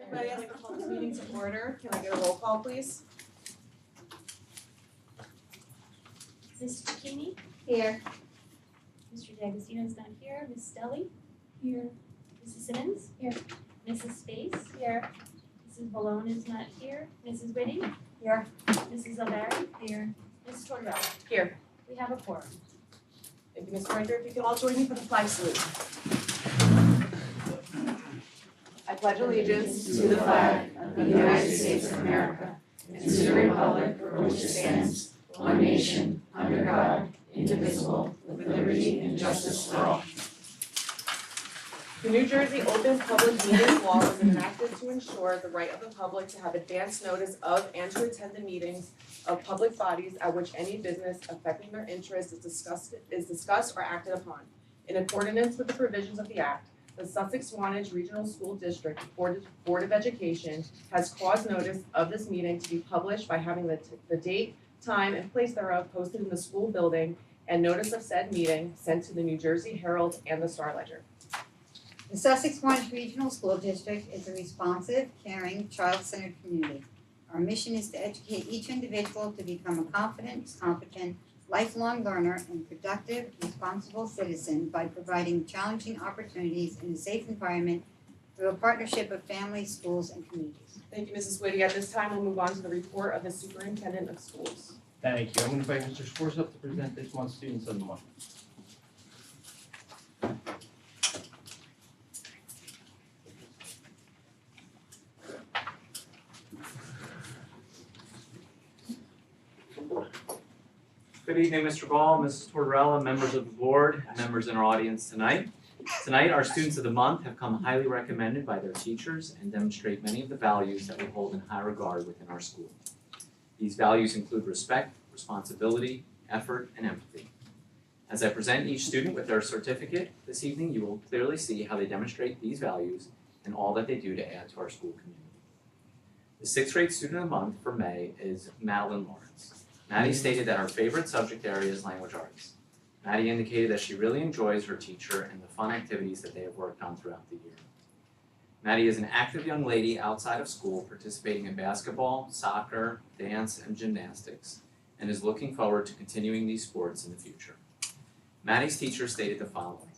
Everybody has to call this meeting to order. Can I get a roll call, please? Mrs. Cicchini? Here. Mr. D'Agostino is not here. Ms. Stelly? Here. Mrs. Simmons? Here. Mrs. Space? Here. Mrs. Malone is not here. Mrs. Whitty? Here. Mrs. Alvari? Here. Mrs. Tortorella? Here. We have a quorum. Thank you, Ms. Renter. If you can all join me for the flag salute. I pledge allegiance to the flag of the United States of America and to the republic for which it stands, one nation, under God, indivisible, with liberty and justice for all. The New Jersey Open Public Meetings Law was enacted to ensure the right of the public to have advance notice of and to attend the meetings of public bodies at which any business affecting their interest is discussed or acted upon. In accordance with the provisions of the Act, the Sussex-Wantage Regional School District Board of Education has caused notice of this meeting to be published by having the date, time, and place thereof posted in the school building and notice of said meeting sent to the New Jersey Herald and the Star Ledger. The Sussex-Wantage Regional School District is a responsive, caring, child-centered community. Our mission is to educate each individual to become a confident, competent, lifelong learner and productive, responsible citizen by providing challenging opportunities in a safe environment through a partnership of families, schools, and communities. Thank you, Mrs. Whitty. At this time, we'll move on to the report of the Superintendent of Schools. Thank you. I'm going to invite Mr. Schwartz up to present this month's Students of the Month. Good evening, Mr. Gall, Mrs. Tortorella, members of the board, and members in our audience tonight. Tonight, our Students of the Month have come highly recommended by their teachers and demonstrate many of the values that we hold in high regard within our school. These values include respect, responsibility, effort, and empathy. As I present each student with their certificate this evening, you will clearly see how they demonstrate these values and all that they do to add to our school community. The 6th grade Student of the Month for May is Madeline Lawrence. Maddie stated that her favorite subject area is language arts. Maddie indicated that she really enjoys her teacher and the fun activities that they have worked on throughout the year. Maddie is an active young lady outside of school, participating in basketball, soccer, dance, and gymnastics, and is looking forward to continuing these sports in the future. Maddie's teacher stated the following: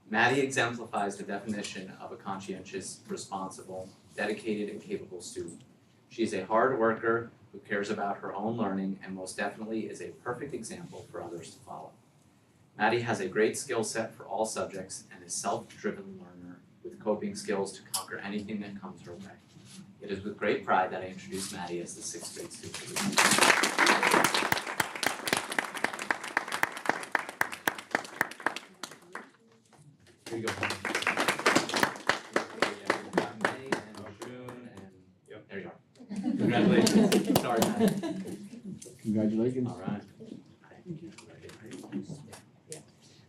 Maddie exemplifies the definition of a conscientious, responsible, dedicated, and capable student. She is a hard worker who cares about her own learning and most definitely is a perfect example for others to follow. Maddie has a great skill set for all subjects and is a self-driven learner with coping skills to conquer anything that comes her way. It is with great pride that I introduce Maddie as the 6th grade student of the month. Here you go. May and June and there you are. Congratulations. Sorry, Maddie. Congratulations. All right.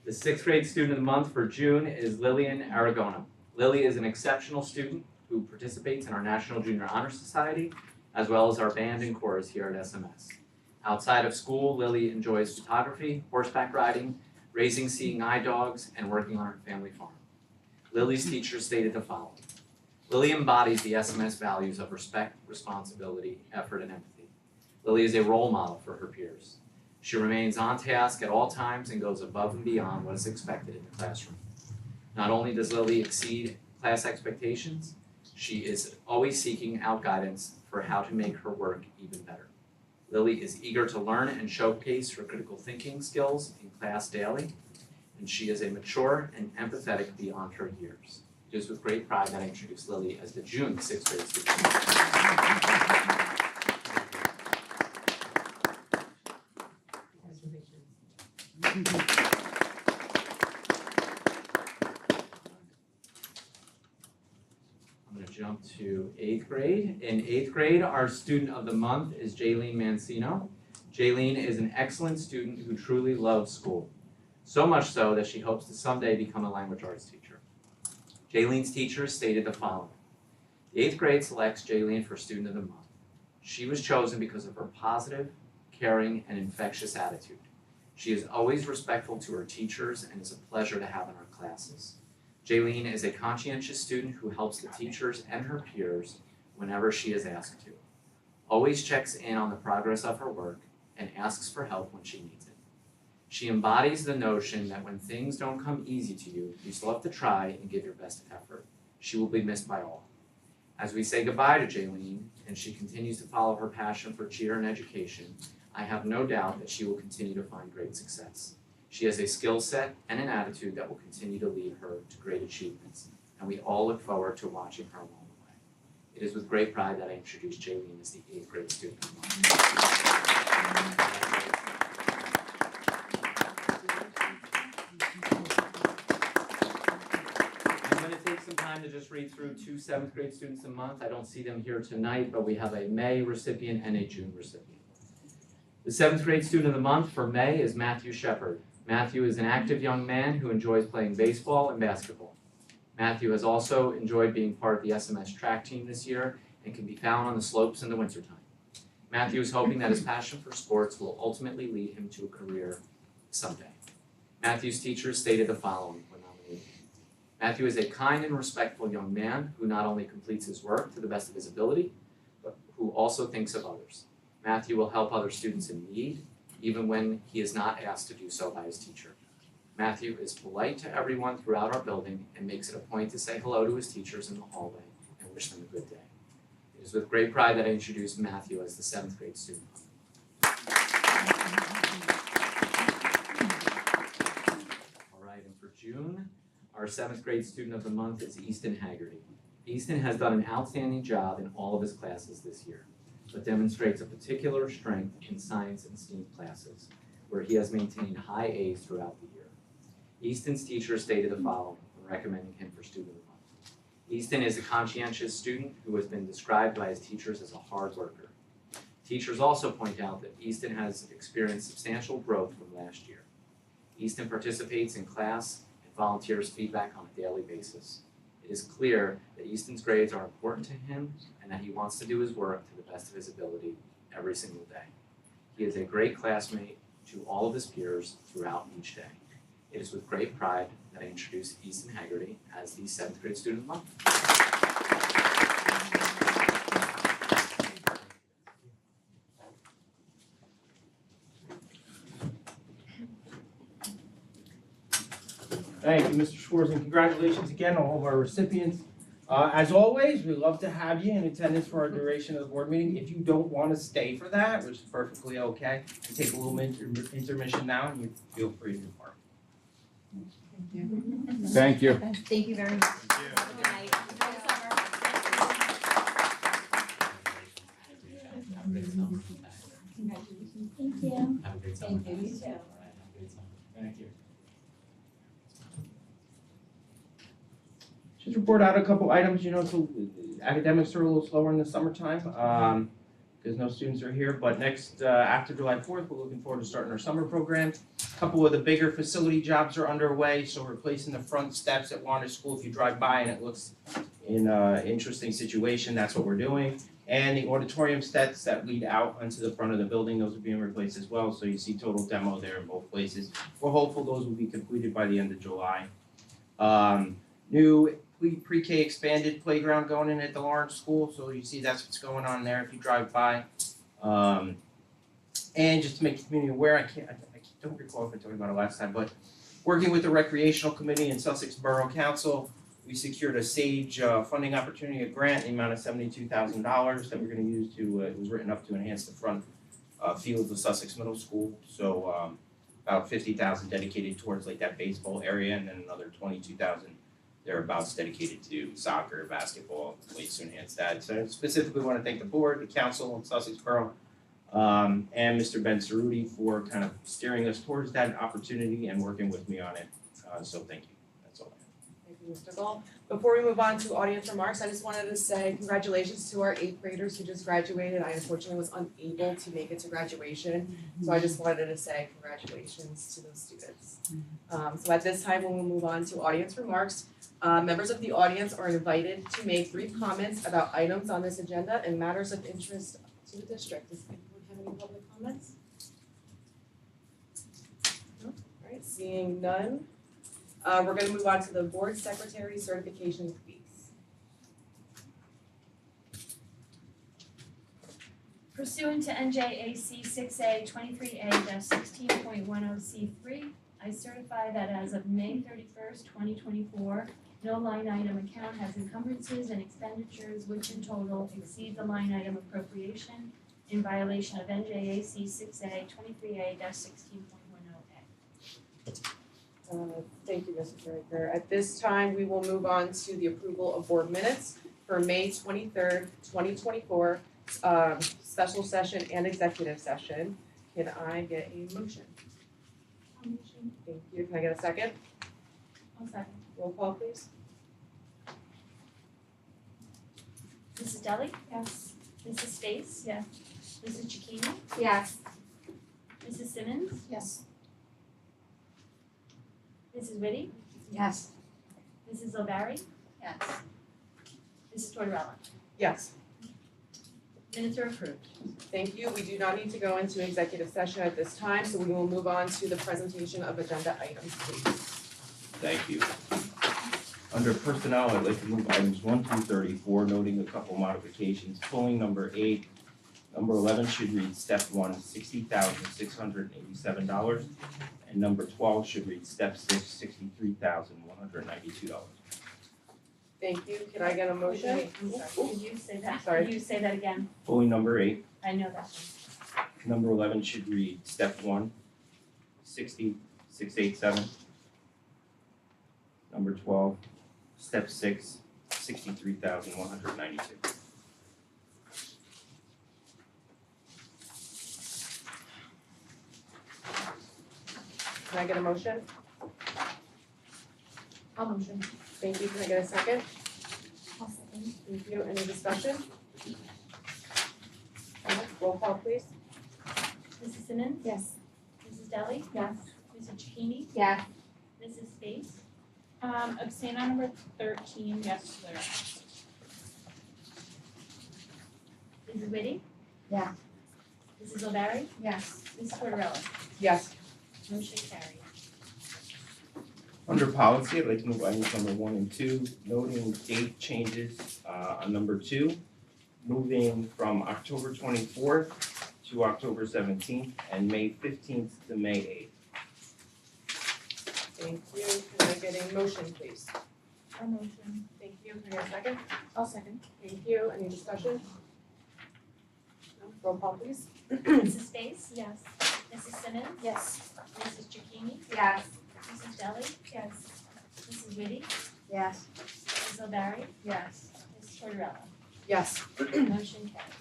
The 6th grade Student of the Month for June is Lillian Aragona. Lily is an exceptional student who participates in our National Junior Honor Society, as well as our band and chorus here at SMS. Outside of school, Lily enjoys photography, horseback riding, raising seeing eye dogs, and working on her family farm. Lily's teacher stated the following: Lily embodies the SMS values of respect, responsibility, effort, and empathy. Lily is a role model for her peers. She remains on task at all times and goes above and beyond what is expected in the classroom. Not only does Lily exceed class expectations, she is always seeking out guidance for how to make her work even better. Lily is eager to learn and showcase her critical thinking skills in class daily, and she is a mature and empathetic beyond her years. It is with great pride that I introduce Lily as the June 6th grade student. I'm going to jump to 8th grade. In 8th grade, our Student of the Month is Jaylene Mancino. Jaylene is an excellent student who truly loves school, so much so that she hopes to someday become a language arts teacher. Jaylene's teacher stated the following: the 8th grade selects Jaylene for Student of the Month. She was chosen because of her positive, caring, and infectious attitude. She is always respectful to her teachers and is a pleasure to have in our classes. Jaylene is a conscientious student who helps the teachers and her peers whenever she is asked to, always checks in on the progress of her work, and asks for help when she needs it. She embodies the notion that when things don't come easy to you, you still have to try and give your best effort. She will be missed by all. As we say goodbye to Jaylene, and she continues to follow her passion for cheer and education, I have no doubt that she will continue to find great success. She has a skill set and an attitude that will continue to lead her to great achievements, and we all look forward to watching her along the way. It is with great pride that I introduce Jaylene as the 8th grade student of the month. I'm going to take some time to just read through 2 7th grade students a month. I don't see them here tonight, but we have a May recipient and a June recipient. The 7th grade student of the month for May is Matthew Shepard. Matthew is an active young man who enjoys playing baseball and basketball. Matthew has also enjoyed being part of the SMS track team this year and can be found on the slopes in the wintertime. Matthew is hoping that his passion for sports will ultimately lead him to a career someday. Matthew's teachers stated the following when nominated. Matthew is a kind and respectful young man who not only completes his work to the best of his ability, but who also thinks of others. Matthew will help other students in need, even when he is not asked to do so by his teacher. Matthew is polite to everyone throughout our building and makes it a point to say hello to his teachers in the hallway and wish them a good day. It is with great pride that I introduce Matthew as the 7th grade student. All right, and for June, our 7th grade student of the month is Easton Haggerty. Easton has done an outstanding job in all of his classes this year, but demonstrates a particular strength in science and STEAM classes, where he has maintained high A's throughout the year. Easton's teacher stated the following when recommending him for Student of the Month. Easton is a conscientious student who has been described by his teachers as a hard worker. Teachers also point out that Easton has experienced substantial growth from last year. Easton participates in class and volunteers feedback on a daily basis. It is clear that Easton's grades are important to him and that he wants to do his work to the best of his ability every single day. He is a great classmate to all of his peers throughout each day. It is with great pride that I introduce Easton Haggerty as the 7th grade student of the month. Thank you, Mr. Schwartz, and congratulations again on all of our recipients. As always, we love to have you in attendance for our duration of the board meeting. If you don't want to stay for that, which is perfectly okay, you take a little intermission now and you feel free to depart. Thank you. Thank you very much. Good night. Enjoy the summer. Have a great summer. Thank you. Have a great summer. Thank you, you too. All right, have a great summer. Thank you. Just report out a couple items, so academics are a little slower in the summertime, because no students are here, but next, after July 4th, we're looking forward to starting our summer program. A couple of the bigger facility jobs are underway, so replacing the front steps at Wantage School, if you drive by and it looks in an interesting situation, that's what we're doing. And the auditorium sets that lead out onto the front of the building, those are being replaced as well, so you see total demo there in both places. We're hopeful those will be completed by the end of July. New pre-K expanded playground going in at the Lawrence School, so you see that's what's going on there if you drive by. And just to make the community aware, I don't recall if I told you about it last time, but working with the Recreational Committee and Sussex Borough Council, we secured a SAGE funding opportunity, a grant in the amount of $72,000 that we're going to use to, it was written up to enhance the front field of Sussex Middle School. So about $50,000 dedicated towards like that baseball area, and then another $22,000 thereabouts dedicated to soccer, basketball, ways to enhance that. So I specifically want to thank the board, the council, and Sussex Borough, and Mr. Ben Cerruti for kind of steering us towards that opportunity and working with me on it. So thank you. That's all I have. Thank you, Mr. Gall. Before we move on to audience remarks, I just wanted to say congratulations to our 8th graders who just graduated. I unfortunately was unable to make it to graduation, so I just wanted to say congratulations to those students. So at this time, we'll move on to audience remarks. Members of the audience are invited to make brief comments about items on this agenda and matters of interest to the district. Does anyone have any public comments? No? All right, seeing none. We're gonna move on to the board secretary certification fees. Pursuant to NJAC 6A23A-16.10C3, I certify that as of May 31st, 2024, no line item account has encumbrances and expenditures which in total exceed the line item appropriation in violation of NJAC 6A23A-16.10A. Thank you, Mrs. Director. At this time, we will move on to the approval of board minutes for May 23rd, 2024, special session and executive session. Can I get a motion? Thank you. Can I get a second? I'll second. Roll call, please. Mrs. Deli? Yes. Mrs. Space? Yes. Mrs. Chikini? Yes. Mrs. Simmons? Yes. Mrs. Whitty? Yes. Mrs. O'Barry? Yes. Mrs. Tortorella? Yes. Minutes are approved. Thank you. We do not need to go into executive session at this time, so we will move on to the presentation of agenda items, please. Thank you. Under personnel, I'd like to move items 1 through 34, noting a couple modifications. Pulling number 8, number 11 should read step 1, $60,687, and number 12 should read step 6, $63,192. Thank you. Can I get a motion? Wait, I'm sorry. Could you say that? Sorry. Could you say that again? Pulling number 8, I know that one. number 11 should read step 1, $60,687. Number 12, step 6, $63,192. Can I get a motion? I'll motion. Thank you. Can I get a second? I'll second. Thank you. Any discussion? Roll call, please. Mrs. Simmons? Yes. Mrs. Deli? Yes. Mrs. Chikini? Yes. Mrs. Space? Abstain on number 13, yes, there. Mrs. Whitty? Yeah. Mrs. O'Barry? Yes. Mrs. Tortorella? Yes. Motion carried. Under policy, I'd like to move items number 1 and 2, noting date changes on number 2, moving from October 24th to October 17th and May 15th to May 8th. Thank you. Can I get a motion, please? I'll motion. Thank you. Can I get a second? I'll second. Thank you. Any discussion? No? Roll call, please. Mrs. Space? Yes. Mrs. Simmons? Yes. Mrs. Chikini? Yes. Mrs. Deli? Yes. Mrs. Whitty? Yes. Mrs. O'Barry? Yes. Mrs. Tortorella? Yes. Motion carried.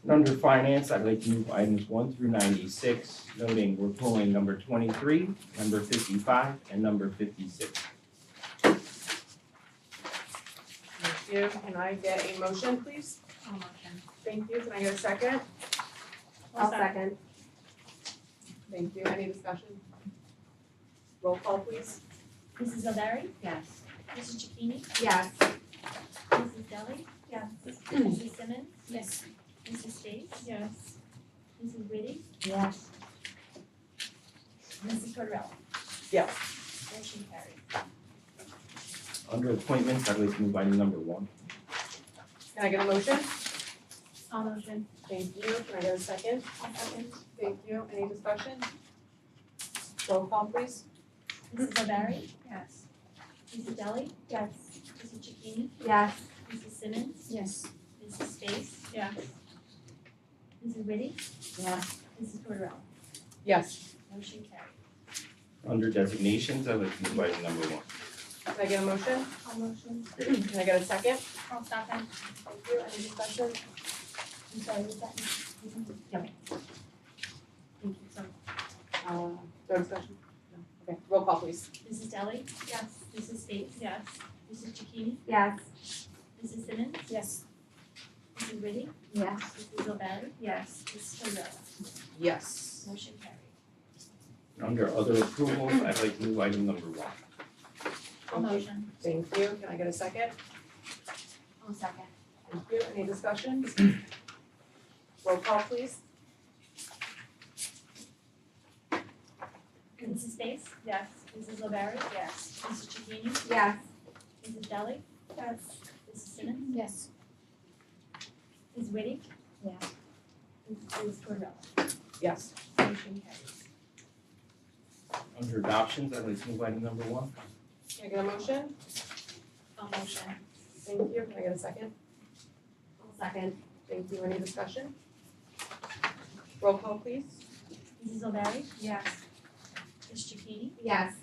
And under finance, I'd like to move items 1 through 96, noting we're pulling number 23, number 55, and number 56. Thank you. Can I get a motion, please? I'll motion. Thank you. Can I get a second? I'll second. Thank you. Any discussion? Roll call, please. Mrs. O'Barry? Yes. Mrs. Chikini? Yes. Mrs. Deli? Yes. Mrs. Simmons? Yes. Mrs. Space? Yes. Mrs. Whitty? Yes. Mrs. Tortorella? Yes. Motion carried. Under appointments, I'd like to move item number 1. Can I get a motion? I'll motion. Thank you. Can I get a second? I'll second. Thank you. Any discussion? Roll call, please. Mrs. O'Barry? Yes. Mrs. Deli? Yes. Mrs. Chikini? Yes. Mrs. Simmons? Yes. Mrs. Space? Yes. Mrs. Whitty? Yes. Mrs. Tortorella? Yes. Motion carried. Under designations, I'd like to move item number 1. Can I get a motion? I'll motion. Can I get a second? I'll second. Thank you. Any discussion? I'm sorry, was that? Okay. Thank you, sorry. No discussion? No. Okay. Roll call, please. Mrs. Deli? Yes. Mrs. Space? Yes. Mrs. Chikini? Yes. Mrs. Simmons? Yes. Mrs. Whitty? Yes. Mrs. O'Barry? Yes. Mrs. Tortorella? Yes. Motion carried. Under other approvals, I'd like to move item number 1. I'll motion. Thank you. Can I get a second? I'll second. Thank you. Any discussion? Roll call, please. Space? Yes. Mrs. O'Barry? Yes. Mrs. Chikini? Yes. Mrs. Deli? Yes. Mrs. Simmons? Yes. Ms. Whitty? Yes. Ms. Cordell? Yes. Motion carries. Under adoptions, I'd like to move item number 1. Can I get a motion? I'll motion. Thank you. Can I get a second? I'll second. Thank you. Any discussion? Roll call, please. Mrs. O'Barry? Yes. Ms. Chikini? Yes.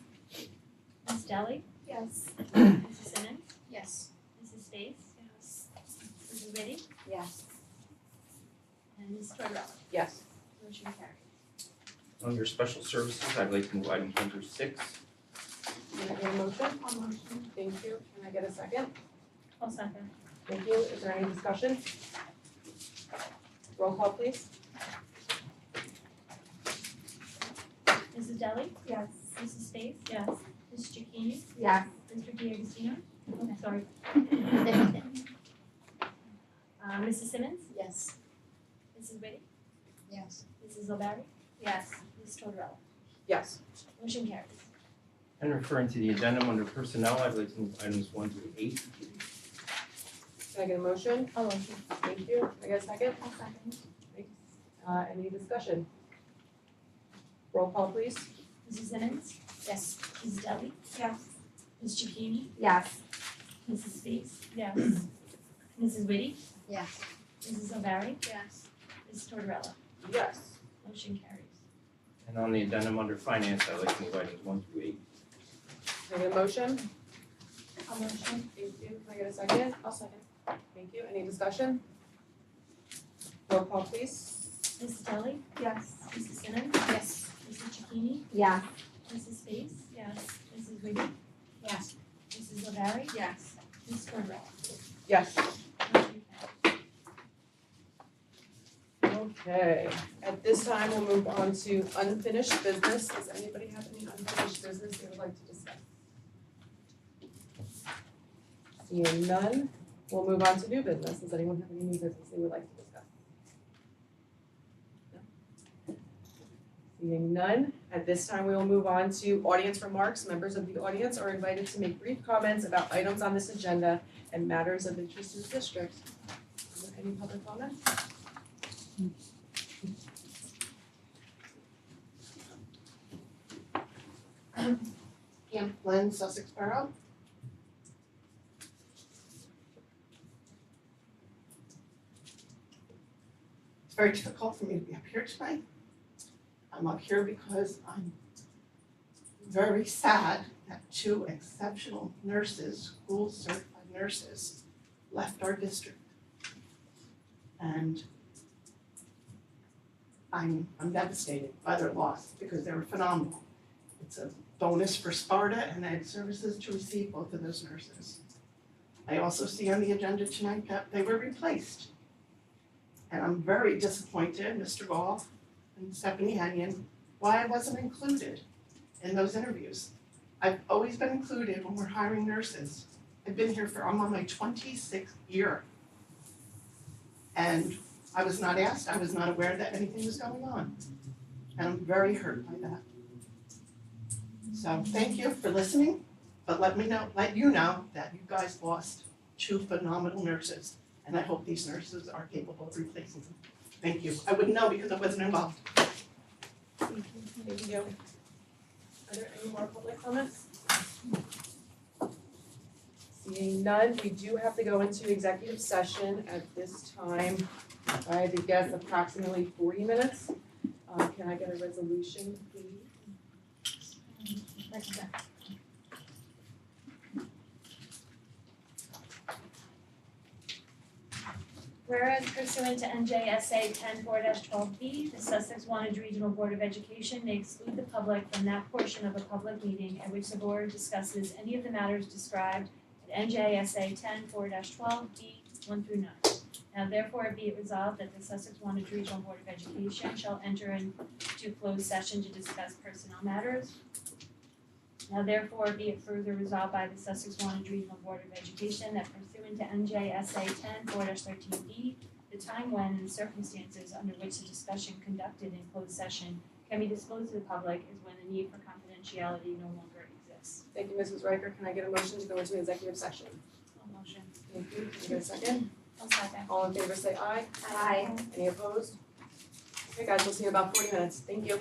Ms. Deli? Yes. Mrs. Simmons? Yes. Mrs. Space? Yes. Mrs. Whitty? Yes. And Ms. Cordell? Yes. Motion carries. Under special services, I'd like to move item number 6. Can I get a motion? I'll motion. Thank you. Can I get a second? I'll second. Thank you. Is there any discussion? Roll call, please. Mrs. Deli? Yes. Mrs. Space? Yes. Ms. Chikini? Yes. Mr. D'Agostino? Oh, sorry. Mrs. Simmons? Yes. Mrs. Whitty? Yes. Mrs. O'Barry? Yes. Ms. Tortorella? Yes. Motion carries. And referring to the addendum under personnel, I'd like to move items 1 through 8. Can I get a motion? I'll motion. Thank you. Can I get a second? I'll second. Any discussion? Roll call, please. Mrs. Simmons? Yes. Mrs. Deli? Yes. Ms. Chikini? Yes. Mrs. Space? Yes. Mrs. Whitty? Yes. Mrs. O'Barry? Yes. Ms. Tortorella? Yes. Motion carries. And on the addendum under finance, I'd like to move items 1 through 8. Can I get a motion? I'll motion. Thank you. Can I get a second? I'll second. Thank you. Any discussion? Roll call, please. Mrs. Deli? Yes. Mrs. Simmons? Yes. Mrs. Chikini? Yes. Mrs. Space? Yes. Mrs. Whitty? Yes. Mrs. O'Barry? Yes. Ms. Tortorella? Yes. Motion carries. Okay. At this time, we'll move on to unfinished business. Does anybody have any unfinished business they would like to discuss? Seeing none, we'll move on to new business. Does anyone have any new business they would like to discuss? No? Seeing none, at this time, we will move on to audience remarks. Members of the audience are invited to make brief comments about items on this agenda and matters of interest to the district. Is there any public comment? Camp Glen, Sussex Borough. It's very difficult for me to be up here tonight. I'm up here because I'm very sad that 2 exceptional nurses, school certified nurses, left our district. And I'm devastated by their loss because they were phenomenal. It's a bonus for Sparta and Ed Services to receive both of those nurses. I also see on the agenda tonight that they were replaced. And I'm very disappointed, Mr. Gall and Stephanie Hennion, why I wasn't included in those interviews. I've always been included when we're hiring nurses. I've been here I'm on my 26th year. And I was not asked, I was not aware that anything was going on. And I'm very hurt by that. So thank you for listening, but let you know that you guys lost 2 phenomenal nurses. And I hope these nurses are capable of replacing them. Thank you. I wouldn't know because I wasn't involved. Thank you. Are there any more public comments? Seeing none, we do have to go into executive session at this time. I had to guess approximately 40 minutes. Can I get a resolution, please? Whereas pursuant to NJSA 10-4-12B, the Sussex-Wantage Regional Board of Education may exclude the public from that portion of a public meeting at which the board discusses any of the matters described at NJSA 10-4-12B 1 through 9. Now therefore be it resolved that the Sussex-Wantage Regional Board of Education shall enter into closed session to discuss personnel matters. Now therefore be it further resolved by the Sussex-Wantage Regional Board of Education that pursuant to NJSA 10-4-13B, the time when and circumstances under which the discussion conducted in closed session can be disclosed to the public is when the need for confidentiality no longer exists. Thank you, Mrs. Riker. Can I get a motion to go into executive session? No motion. Thank you. Can I get a second? I'll second. All in favor say aye. Aye. Any opposed? Okay, guys, we'll see you in about 40 minutes. Thank you.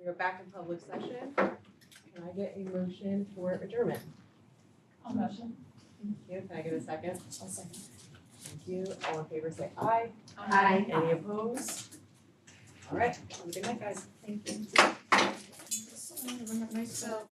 We are back in public session. Can I get a motion for adjournment? I'll motion. Thank you. Can I get a second? I'll second. Thank you. All in favor say aye. Aye. Any opposed? All right. Have a good night, guys. Thank you. So